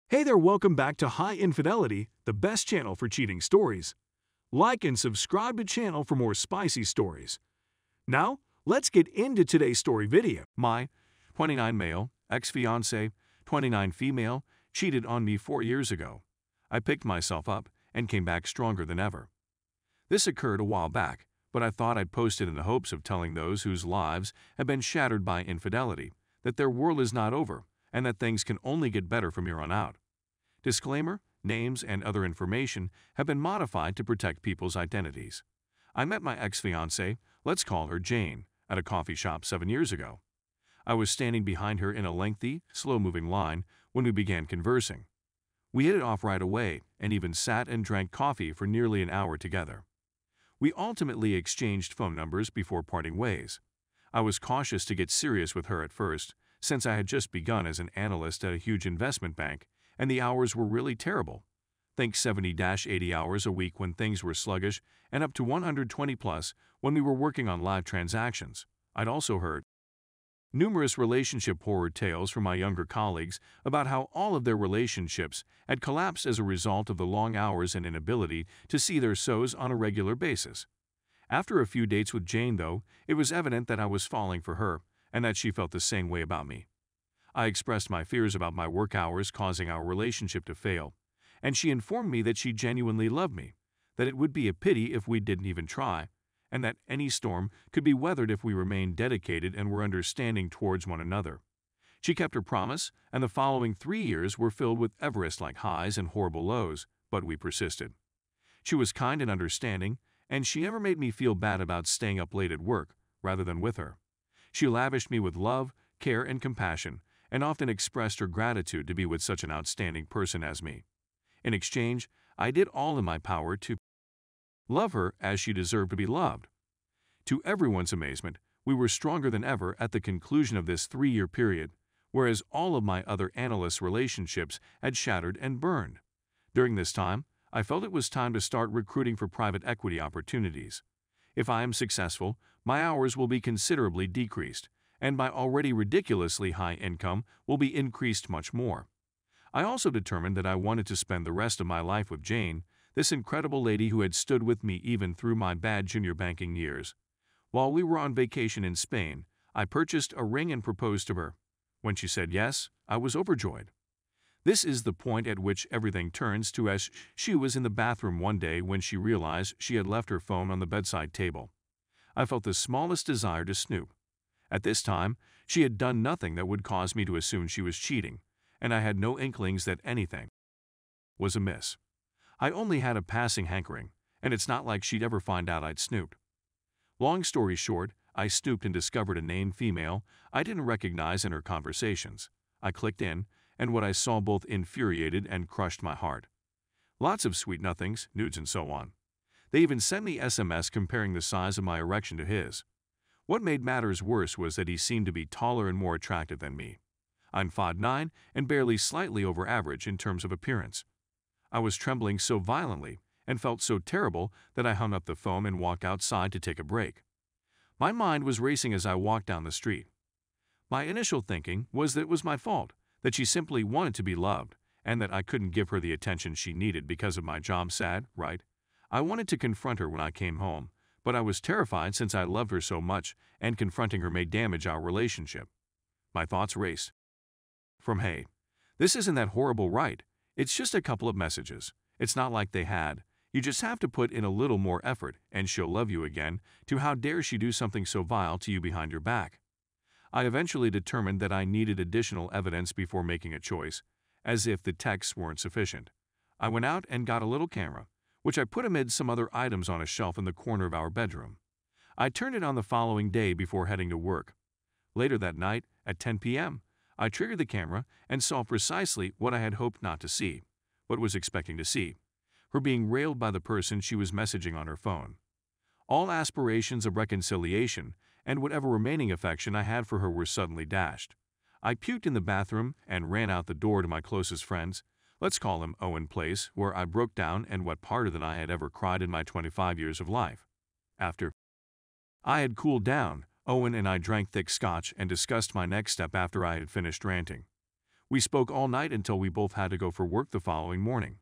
Hey there, welcome back to High Infidelity, the best channel for cheating stories. Like and subscribe to channel for more spicy stories. Now, let's get into today's story video. My 29 male, ex-fiancé, 29 female, cheated on me 4 years ago. I picked myself up and came back stronger than ever. This occurred a while back, but I thought I'd post it in the hopes of telling those whose lives have been shattered by infidelity that their world is not over and that things can only get better from here on out. Disclaimer: names and other information have been modified to protect people's identities. I met my ex-fiancée, let's call her Jane, at a coffee shop 7 years ago. I was standing behind her in a lengthy, slow-moving line when we began conversing. We hit it off right away and even sat and drank coffee for nearly an hour together. We ultimately exchanged phone numbers before parting ways. I was cautious to get serious with her at first, since I had just begun as an analyst at a huge investment bank, and the hours were really terrible. Think 70-80 hours a week when things were sluggish, and up to 120 plus when we were working on live transactions. I'd also heard numerous relationship horror tales from my younger colleagues about how all of their relationships had collapsed as a result of the long hours and inability to see their so's on a regular basis. After a few dates with Jane, though, it was evident that I was falling for her and that she felt the same way about me. I expressed my fears about my work hours causing our relationship to fail, and she informed me that she genuinely loved me, that it would be a pity if we didn't even try, and that any storm could be weathered if we remained dedicated and were understanding towards one another. She kept her promise, and the following 3 years were filled with Everest-like highs and horrible lows, but we persisted. She was kind and understanding, and she never made me feel bad about staying up late at work rather than with her. She lavished me with love, care, and compassion, and often expressed her gratitude to be with such an outstanding person as me. In exchange, I did all in my power to love her as she deserved to be loved. To everyone's amazement, we were stronger than ever at the conclusion of this 3-year period, whereas all of my other analyst relationships had shattered and burned. During this time, I felt it was time to start recruiting for private equity opportunities. If I am successful, my hours will be considerably decreased, and my already ridiculously high income will be increased much more. I also determined that I wanted to spend the rest of my life with Jane, this incredible lady who had stood with me even through my bad junior banking years. While we were on vacation in Spain, I purchased a ring and proposed to her. When she said yes, I was overjoyed. This is the point at which everything turns to as she was in the bathroom one day when she realized she had left her phone on the bedside table. I felt the smallest desire to snoop. At this time, she had done nothing that would cause me to assume she was cheating, and I had no inklings that anything was amiss. I only had a passing hankering, and it's not like she'd ever find out I'd snooped. Long story short, I snooped and discovered a named female I didn't recognize in her conversations. I clicked in, and what I saw both infuriated and crushed my heart. Lots of sweet nothings, nudes and so on. They even sent me SMS comparing the size of my erection to his. What made matters worse was that he seemed to be taller and more attractive than me. I'm 5'9" and barely slightly over average in terms of appearance. I was trembling so violently and felt so terrible that I hung up the phone and walked outside to take a break. My mind was racing as I walked down the street. My initial thinking was that it was my fault, that she simply wanted to be loved, and that I couldn't give her the attention she needed because of my job. Sad, right? I wanted to confront her when I came home, but I was terrified since I loved her so much, and confronting her may damage our relationship. My thoughts raced from, hey, this isn't that horrible, right? It's just a couple of messages. It's not like they had. You just have to put in a little more effort, and she'll love you again, to how dare she do something so vile to you behind your back. I eventually determined that I needed additional evidence before making a choice, as if the texts weren't sufficient. I went out and got a little camera, which I put amid some other items on a shelf in the corner of our bedroom. I turned it on the following day before heading to work. Later that night, at 10 p.m., I triggered the camera and saw precisely what I had hoped not to see, but was expecting to see: her being railed by the person she was messaging on her phone. All aspirations of reconciliation and whatever remaining affection I had for her were suddenly dashed. I puked in the bathroom and ran out the door to my closest friend's, let's call him Owen Place, where I broke down and wept harder than I had ever cried in my 25 years of life. After I had cooled down, Owen and I drank thick scotch and discussed my next step after I had finished ranting. We spoke all night until we both had to go for work the following morning.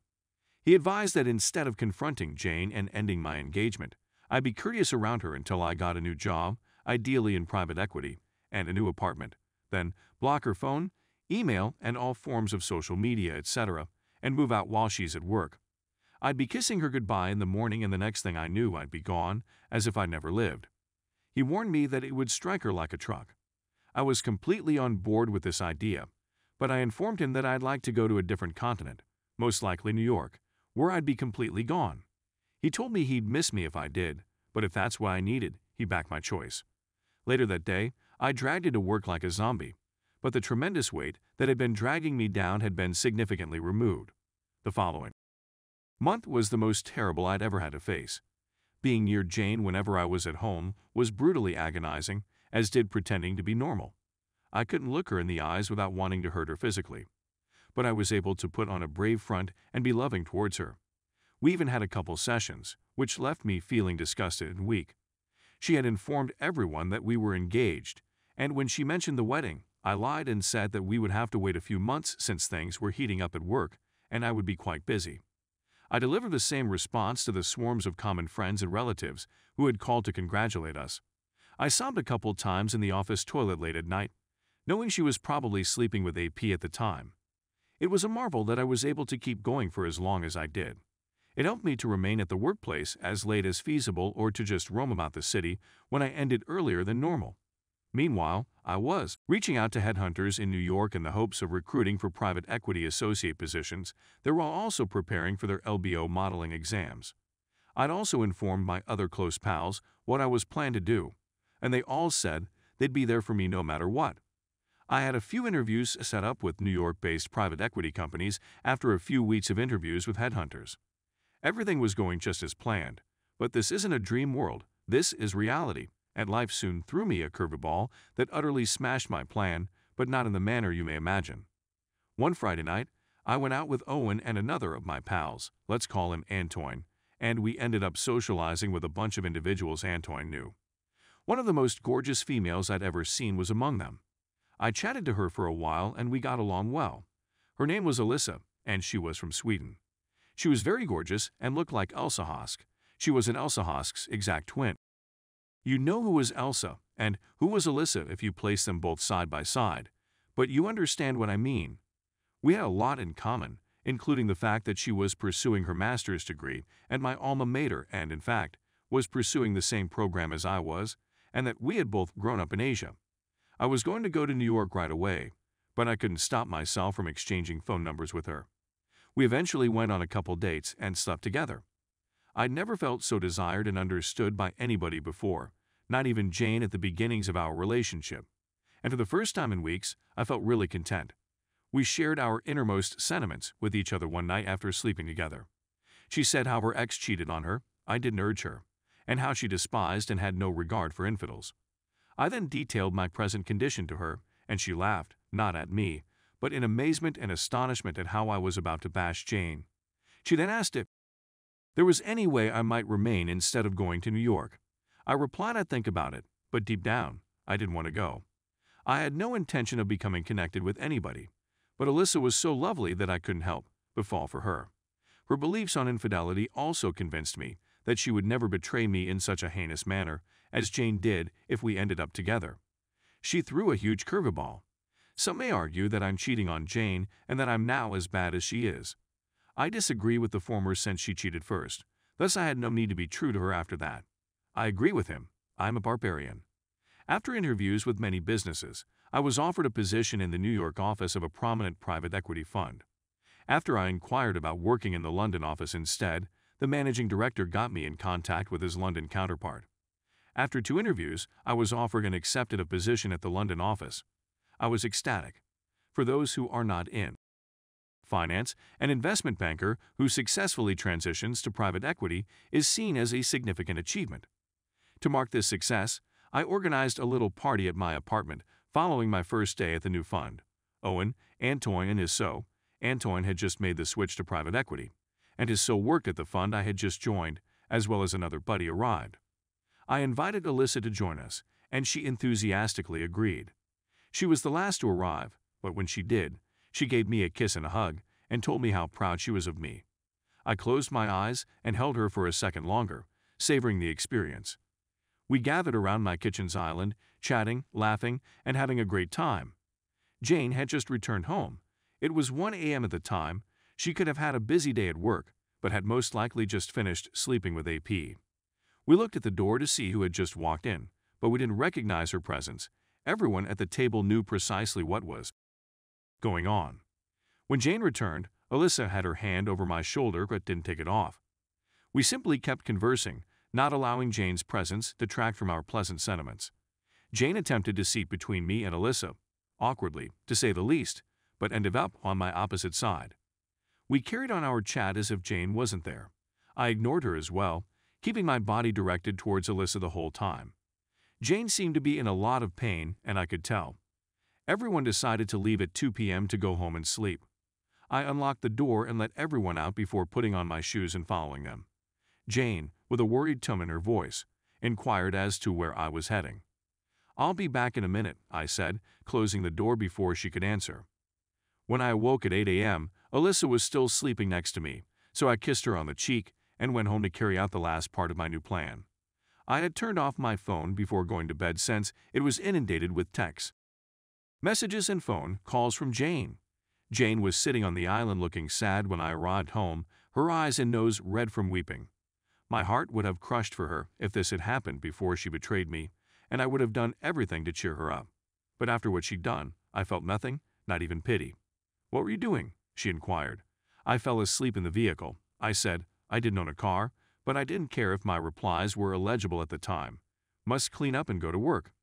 He advised that instead of confronting Jane and ending my engagement, I'd be courteous around her until I got a new job, ideally in private equity, and a new apartment, then block her phone, email, and all forms of social media, etc., and move out while she's at work. I'd be kissing her goodbye in the morning, and the next thing I knew I'd be gone, as if I'd never lived. He warned me that it would strike her like a truck. I was completely on board with this idea, but I informed him that I'd like to go to a different continent, most likely New York, where I'd be completely gone. He told me he'd miss me if I did, but if that's what I needed, he backed my choice. Later that day, I dragged into work like a zombie, but the tremendous weight that had been dragging me down had been significantly removed. The following month was the most terrible I'd ever had to face. Being near Jane whenever I was at home was brutally agonizing, as did pretending to be normal. I couldn't look her in the eyes without wanting to hurt her physically, but I was able to put on a brave front and be loving towards her. We even had a couple sessions, which left me feeling disgusted and weak. She had informed everyone that we were engaged, and when she mentioned the wedding, I lied and said that we would have to wait a few months since things were heating up at work and I would be quite busy. I delivered the same response to the swarms of common friends and relatives who had called to congratulate us. I sobbed a couple times in the office toilet late at night, knowing she was probably sleeping with AP at the time. It was a marvel that I was able to keep going for as long as I did. It helped me to remain at the workplace as late as feasible or to just roam about the city when I ended earlier than normal. Meanwhile, I was reaching out to headhunters in New York in the hopes of recruiting for private equity associate positions that were also preparing for their LBO modeling exams. I'd also informed my other close pals what I was planning to do, and they all said they'd be there for me no matter what. I had a few interviews set up with New York-based private equity companies after a few weeks of interviews with headhunters. Everything was going just as planned, but this isn't a dream world, this is reality, and life soon threw me a curveball that utterly smashed my plan, but not in the manner you may imagine. One Friday night, I went out with Owen and another of my pals, let's call him Antoine, and we ended up socializing with a bunch of individuals Antoine knew. One of the most gorgeous females I'd ever seen was among them. I chatted to her for a while and we got along well. Her name was Alyssa, and she was from Sweden. She was very gorgeous and looked like Elsa Hosk. She was an Elsa Hosk's exact twin. You know who was Elsa and who was Alyssa if you place them both side by side, but you understand what I mean. We had a lot in common, including the fact that she was pursuing her master's degree at my alma mater and, in fact, was pursuing the same program as I was, and that we had both grown up in Asia. I was going to go to New York right away, but I couldn't stop myself from exchanging phone numbers with her. We eventually went on a couple dates and slept together. I'd never felt so desired and understood by anybody before, not even Jane at the beginnings of our relationship. And for the first time in weeks, I felt really content. We shared our innermost sentiments with each other one night after sleeping together. She said how her ex cheated on her, I didn't urge her, and how she despised and had no regard for infidels. I then detailed my present condition to her, and she laughed, not at me, but in amazement and astonishment at how I was about to bash Jane. She then asked if there was any way I might remain instead of going to New York. I replied I'd think about it, but deep down, I didn't want to go. I had no intention of becoming connected with anybody, but Alyssa was so lovely that I couldn't help but fall for her. Her beliefs on infidelity also convinced me that she would never betray me in such a heinous manner as Jane did if we ended up together. She threw a huge curveball. Some may argue that I'm cheating on Jane and that I'm now as bad as she is. I disagree with the former since she cheated first, thus I had no need to be true to her after that. I agree with him. I'm a barbarian. After interviews with many businesses, I was offered a position in the New York office of a prominent private equity fund. After I inquired about working in the London office instead, the managing director got me in contact with his London counterpart. After 2 interviews, I was offered and accepted a position at the London office. I was ecstatic. For those who are not in finance, an investment banker who successfully transitions to private equity is seen as a significant achievement. To mark this success, I organized a little party at my apartment following my first day at the new fund. Owen, Antoine, and his so. Antoine had just made the switch to private equity, and his so worked at the fund I had just joined, as well as another buddy arrived. I invited Alyssa to join us, and she enthusiastically agreed. She was the last to arrive, but when she did, She gave me a kiss and a hug and told me how proud she was of me. I closed my eyes and held her for a second longer, savoring the experience. We gathered around my kitchen's island, chatting, laughing, and having a great time. Jane had just returned home. It was 1 a.m. at the time. She could have had a busy day at work, but had most likely just finished sleeping with AP. We looked at the door to see who had just walked in, but we didn't recognize her presence. Everyone at the table knew precisely what was going on. When Jane returned, Alyssa had her hand over my shoulder but didn't take it off. We simply kept conversing, not allowing Jane's presence to detract from our pleasant sentiments. Jane attempted to seat between me and Alyssa, awkwardly, to say the least, but ended up on my opposite side. We carried on our chat as if Jane wasn't there. I ignored her as well, keeping my body directed towards Alyssa the whole time. Jane seemed to be in a lot of pain, and I could tell. Everyone decided to leave at 2 p.m. to go home and sleep. I unlocked the door and let everyone out before putting on my shoes and following them. Jane, with a worried tone in her voice, inquired as to where I was heading. "I'll be back in a minute," I said, closing the door before she could answer. When I awoke at 8 a.m., Alyssa was still sleeping next to me, so I kissed her on the cheek and went home to carry out the last part of my new plan. I had turned off my phone before going to bed since it was inundated with texts, messages, and phone calls from Jane. Jane was sitting on the island looking sad when I arrived home, her eyes and nose red from weeping. My heart would have crushed for her if this had happened before she betrayed me, and I would have done everything to cheer her up. But after what she'd done, I felt nothing, not even pity. "What were you doing?" she inquired. "I fell asleep in the vehicle," I said. I didn't own a car, but I didn't care if my replies were illegible at the time. Must clean up and go to work.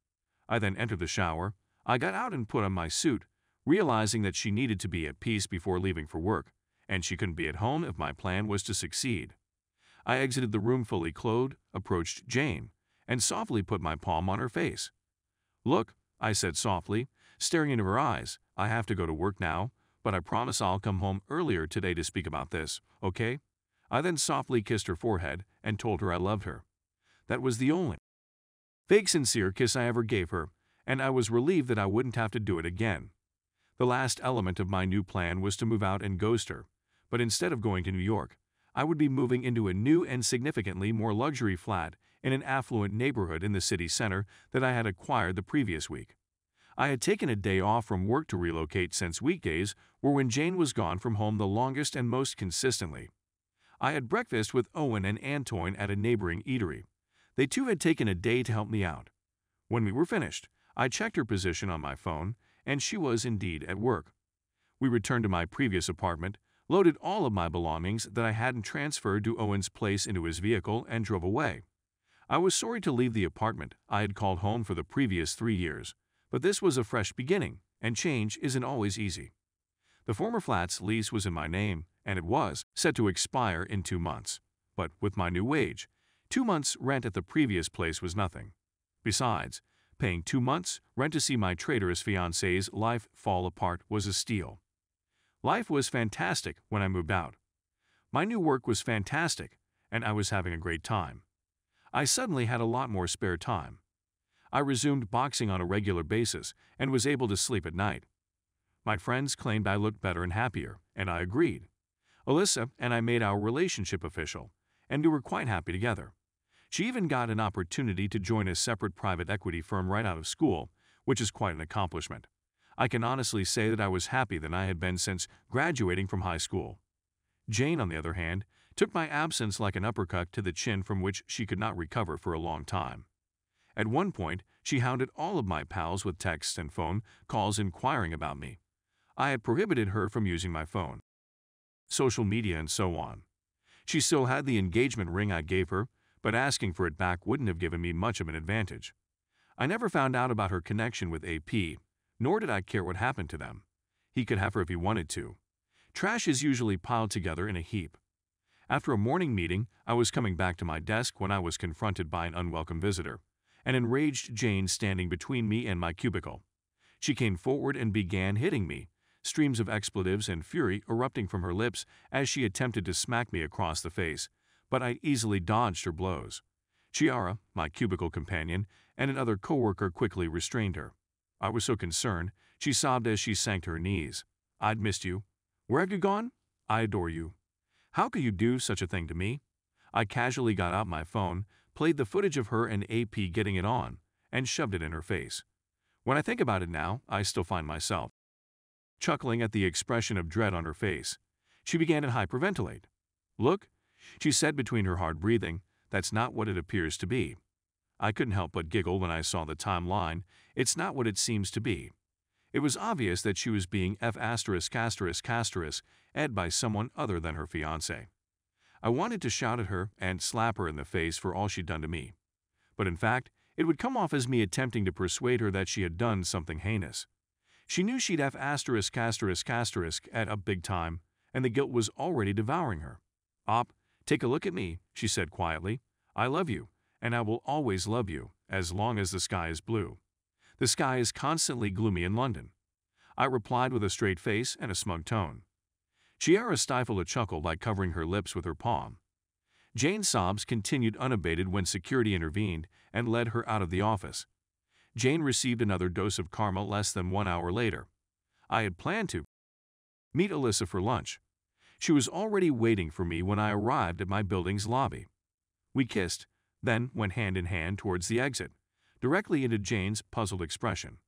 I then entered the shower. I got out and put on my suit, realizing that she needed to be at peace before leaving for work, and she couldn't be at home if my plan was to succeed. I exited the room fully clothed, approached Jane, and softly put my palm on her face. "Look," I said softly, staring into her eyes, "I have to go to work now, but I promise I'll come home earlier today to speak about this, okay?" I then softly kissed her forehead and told her I loved her. That was the only fake sincere kiss I ever gave her, and I was relieved that I wouldn't have to do it again. The last element of my new plan was to move out and ghost her, but instead of going to New York, I would be moving into a new and significantly more luxury flat in an affluent neighborhood in the city center that I had acquired the previous week. I had taken a day off from work to relocate since weekdays were when Jane was gone from home the longest and most consistently. I had breakfast with Owen and Antoine at a neighboring eatery. They too had taken a day to help me out. When we were finished, I checked her position on my phone, and she was indeed at work. We returned to my previous apartment, loaded all of my belongings that I hadn't transferred to Owen's place into his vehicle, and drove away. I was sorry to leave the apartment I had called home for the previous 3 years, but this was a fresh beginning, and change isn't always easy. The former flat's lease was in my name, and it was set to expire in 2 months. But with my new wage, 2 months' rent at the previous place was nothing. Besides, paying 2 months' rent to see my traitorous fiancé's life fall apart was a steal. Life was fantastic when I moved out. My new work was fantastic, and I was having a great time. I suddenly had a lot more spare time. I resumed boxing on a regular basis and was able to sleep at night. My friends claimed I looked better and happier, and I agreed. Alyssa and I made our relationship official, and we were quite happy together. She even got an opportunity to join a separate private equity firm right out of school, which is quite an accomplishment. I can honestly say that I was happier than I had been since graduating from high school. Jane, on the other hand, took my absence like an uppercut to the chin from which she could not recover for a long time. At one point, she hounded all of my pals with texts and phone calls inquiring about me. I had prohibited her from using my phone, social media, and so on. She still had the engagement ring I gave her, but asking for it back wouldn't have given me much of an advantage. I never found out about her connection with AP, nor did I care what happened to them. He could have her if he wanted to. Trash is usually piled together in a heap. After a morning meeting, I was coming back to my desk when I was confronted by an unwelcome visitor, an enraged Jane standing between me and my cubicle. She came forward and began hitting me, streams of expletives and fury erupting from her lips as she attempted to smack me across the face, but I easily dodged her blows. Chiara, my cubicle companion, and another coworker quickly restrained her. I was so concerned, she sobbed as she sank to her knees. I'd missed you. Where have you gone? I adore you. How could you do such a thing to me? I casually got out my phone, played the footage of her and AP getting it on, and shoved it in her face. When I think about it now, I still find myself chuckling at the expression of dread on her face. She began to hyperventilate. Look, she said between her hard breathing, that's not what it appears to be. I couldn't help but giggle when I saw the timeline. It's not what it seems to be. It was obvious that she was being ed by someone other than her fiancé. I wanted to shout at her and slap her in the face for all she'd done to me. But in fact, it would come off as me attempting to persuade her that she had done something heinous. She knew she'd ed at a big time, and the guilt was already devouring her. Op, take a look at me, she said quietly. I love you, and I will always love you, as long as the sky is blue. The sky is constantly gloomy in London. I replied with a straight face and a smug tone. Chiara stifled a chuckle like covering her lips with her palm. Jane's sobs continued unabated when security intervened and led her out of the office. Jane received another dose of karma less than 1 hour later. I had planned to meet Alyssa for lunch. She was already waiting for me when I arrived at my building's lobby. We kissed, then went hand in hand towards the exit, directly into Jane's puzzled expression.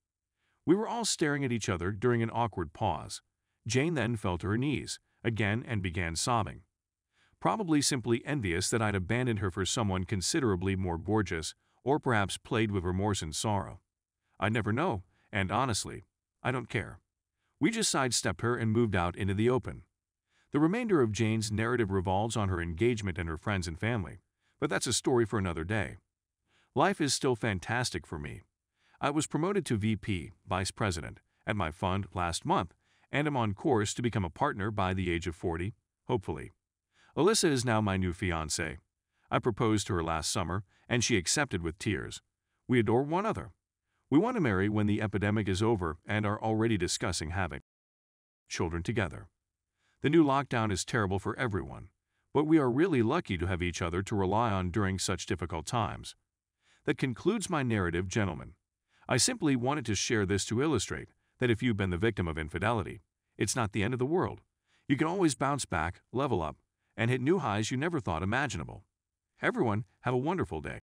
We were all staring at each other during an awkward pause. Jane then fell to her knees again and began sobbing. Probably simply envious that I'd abandoned her for someone considerably more gorgeous, or perhaps played with remorse and sorrow. I never know, and honestly, I don't care. We just sidestepped her and moved out into the open. The remainder of Jane's narrative revolves on her engagement and her friends and family, but that's a story for another day. Life is still fantastic for me. I was promoted to VP, Vice President, at my fund last month, and am on course to become a partner by the age of 40, hopefully. Alyssa is now my new fiancée. I proposed to her last summer, and she accepted with tears. We adore one another. We want to marry when the epidemic is over and are already discussing having children together. The new lockdown is terrible for everyone, but we are really lucky to have each other to rely on during such difficult times. That concludes my narrative, gentlemen. I simply wanted to share this to illustrate that if you've been the victim of infidelity, it's not the end of the world. You can always bounce back, level up, and hit new highs you never thought imaginable. Everyone, have a wonderful day.